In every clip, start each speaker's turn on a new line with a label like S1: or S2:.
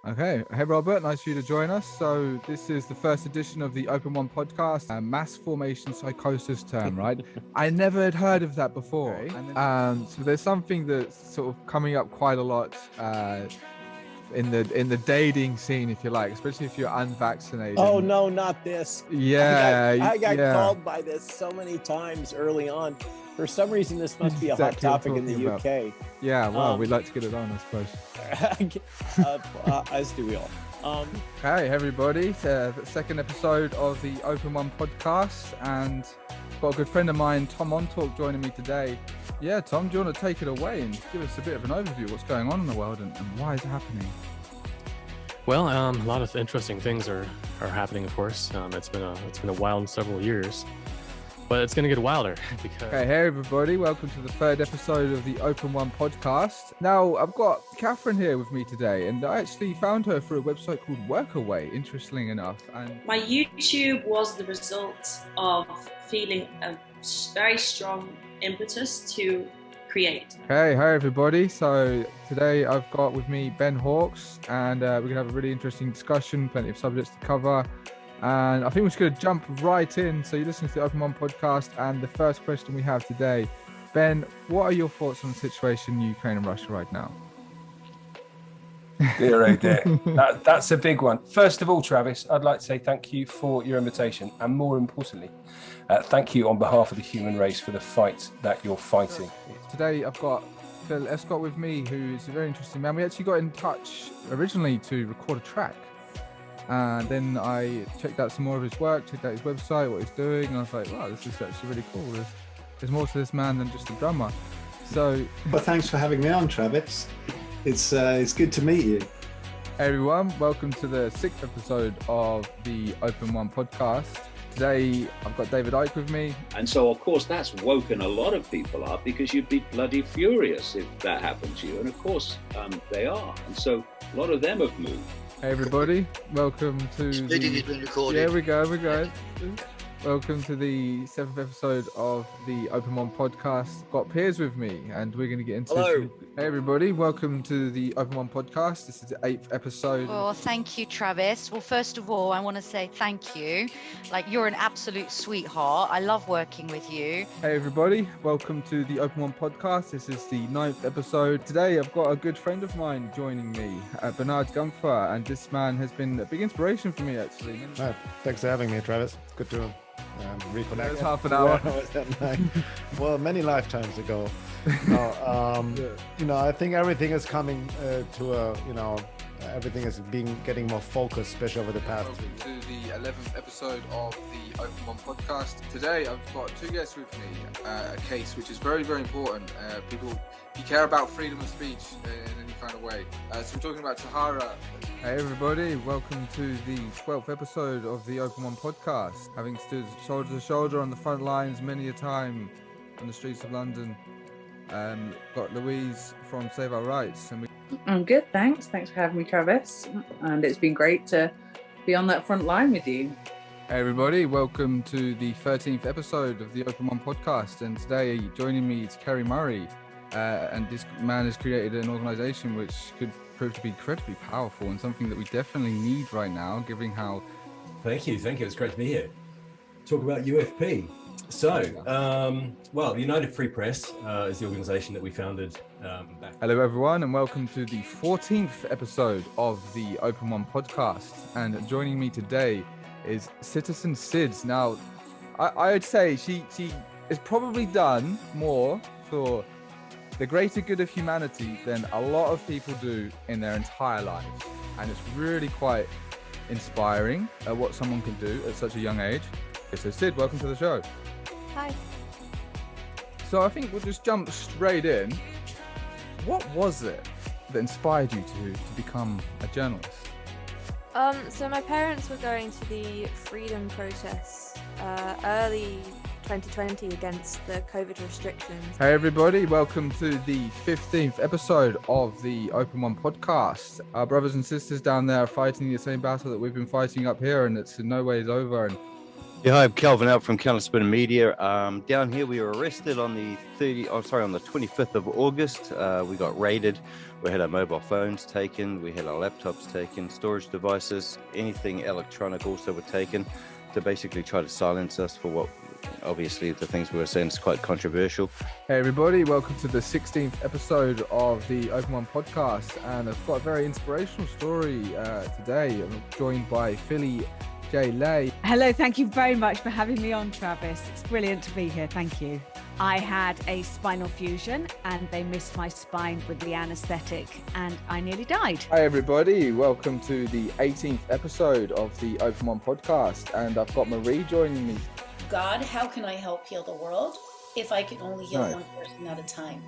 S1: Okay. Hey, Robert. Nice for you to join us. So this is the first edition of the Open One podcast, a mass formation psychosis term, right? I never had heard of that before. Okay. So there's something that's sort of coming up quite a lot in the dating scene, if you like, especially if you're unvaccinated.
S2: Oh, no, not this.
S1: Yeah.
S2: I got called by this so many times early on. For some reason, this must be a hot topic in the UK.
S1: Yeah, well, we'd like to get it on, I
S2: suppose. As do we all.
S1: Hey, everybody. The second episode of the Open One podcast. And got a good friend of mine, Tom Montalk, joining me today. Yeah, Tom, do you want to take it away and give us a bit of an overview of what's going on in the world and why is it happening?
S3: Well, a lot of interesting things are happening, of course. It's been a wild several years. But it's going to get wilder because...
S1: Okay, hey everybody, welcome to the third episode of the Open One podcast. Now, I've got Kathyn here with me today, and I actually found her through a website called Workaway, interestingly enough. And
S4: my YouTube was the result of feeling a very strong impetus to create.
S1: Hey, hi everybody. So today I've got with me Ben Hawkes, and we're going to have a really interesting discussion, plenty of subjects to cover. And I think we're just going to jump right in. So you're listening to the Open One podcast, and the first question we have today, Ben, what are your thoughts on the situation in Ukraine and Russia right now?
S5: Dear, oh dear. That's a big one. First of all, Travis, I'd like to say thank you for your invitation, and more importantly, thank you on behalf of the human race for the fight that you're fighting.
S1: Today I've got Phil Escott with me, who is a very interesting man. We actually got in touch originally to record a track. And then I checked out some more of his work, checked out his website, what he's doing, and I was like, wow, this is actually really cool. There's more to this man than just a drummer. So,
S6: well, thanks for having me on, Travis. It's good to meet you.
S1: Hey everyone, welcome to the 6th episode of the Open One podcast. Today I've got David Icke with me.
S7: And so, of course, that's woken a lot of people up because you'd be bloody furious if that happened to you. And of course, they are. And so a lot of them have moved.
S1: Hey everybody, welcome to
S8: This meeting has been recorded.
S1: Yeah, we go. Welcome to the 7th episode of the Open One podcast. Got Piers with me, and we're going to get into
S8: Hello.
S1: Hey everybody, welcome to the Open One podcast. This is the 8th episode.
S9: Well, thank you, Travis. Well, first of all, I want to say thank you. Like, you're an absolute sweetheart. I love working with you.
S1: Hey everybody, welcome to the Open One podcast. This is the 9th episode. Today I've got a good friend of mine joining me, Bernhard Guenther, and this man has been a big inspiration for me, actually.
S10: Hi, thanks for having me, Travis. Good to reconnect.
S1: That was half an hour.
S10: Well, many lifetimes ago. I think everything is coming everything is getting more focused, especially over the past
S1: week. To the 11th episode of the Open One podcast. Today I've got two guests with me, a case which is very, very important. People, if you care about freedom of speech in any kind of way. So we're talking about Sahara. Hey everybody, welcome to the 12th episode of the Open One podcast. Having stood shoulder to shoulder on the front lines many a time on the streets of London. Got Louise from Save Our Rights.
S11: I'm good, thanks. Thanks for having me, Travis. And it's been great to be on that front line with you.
S1: Hey everybody, welcome to the 13th episode of the Open One podcast. And today joining me is Kerry Murray. And this man has created an organisation which could prove to be incredibly powerful and something that we definitely need right now, given how...
S12: Thank you. It's great to be here. Talk about UFP. So, the United Free Press is the organisation that we founded back.
S1: Hello everyone, and welcome to the 14th episode of the Open One podcast. And joining me today is Citizen Sids. Now, I would say she has probably done more for the greater good of humanity than a lot of people do in their entire lives. And it's really quite inspiring what someone can do at such a young age. So Sid, welcome to the show.
S13: Hi.
S1: So I think we'll just jump straight in. What was it that inspired you to become a journalist?
S13: So my parents were going to the freedom protests early 2020 against the COVID restrictions.
S1: Hey everybody, welcome to the 15th episode of the Open One podcast. Our brothers and sisters down there are fighting the same battle that we've been fighting up here, and it's in no ways over. And
S14: yeah, hi, I'm Kelvyn Elp from Counterspin Media. Down here, we were arrested on the 25th of August. We got raided We had our mobile phones taken, we had our laptops taken, storage devices, anything electronic also were taken to basically try to silence us for what, obviously, the things we were saying is quite controversial.
S1: Hey everybody, welcome to the 16th episode of the Open One podcast, and I've got a very inspirational story today. I'm joined by Philly J. Lay.
S8: Hello, thank you very much for having me on, Travis. It's brilliant to be here, thank you. I had a spinal fusion and they missed my spine with the anaesthetic and I nearly died.
S1: Hi everybody, welcome to the 18th episode of the Open One podcast, and I've got Marie joining me.
S15: God, how can I help heal the world if I can only heal one person at a time?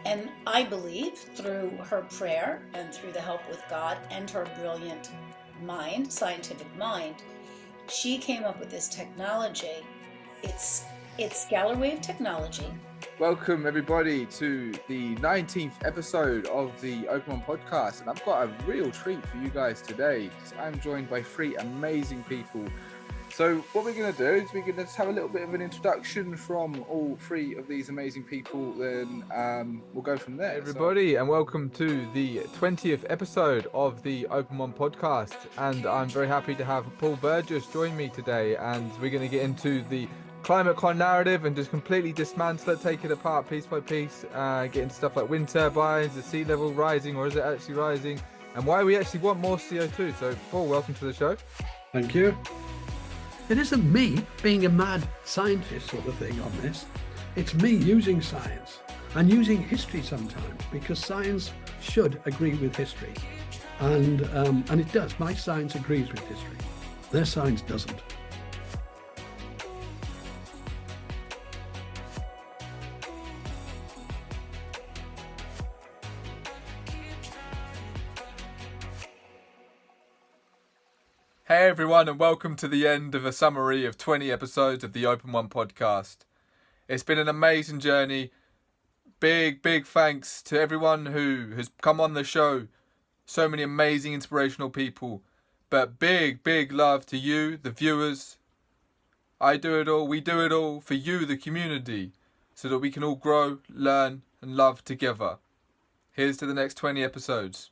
S15: And I believe through her prayer and through the help with God and her brilliant mind, scientific mind, she came up with this technology. It's scalar wave technology.
S1: Welcome everybody to the 19th episode of the Open One podcast, and I've got a real treat for you guys today. I'm joined by three amazing people. So what we're going to do is we're going to just have a little bit of an introduction from all three of these amazing people, then we'll go from there. Hey everybody, and welcome to the 20th episode of the Open One podcast, and I'm very happy to have Paul Burgess join me today, and we're going to get into the climate con narrative and just completely dismantle it, take it apart piece by piece, get into stuff like wind turbines, the sea level rising, or is it actually rising, and why we actually want more CO2. So Paul, welcome to the show.
S16: Thank you. It isn't me being a mad scientist sort of thing on this. It's me using science and using history sometimes, because science should agree with history, and it does. My science agrees with history. Their science doesn't.
S1: Hey everyone, and welcome to the end of a summary of 20 episodes of the Open One podcast. It's been an amazing journey. Big thanks to everyone who has come on the show. So many amazing, inspirational people. But big love to you, the viewers. I do it all, we do it all for you, the community, so that we can all grow, learn, and love together. Here's to the next 20 episodes.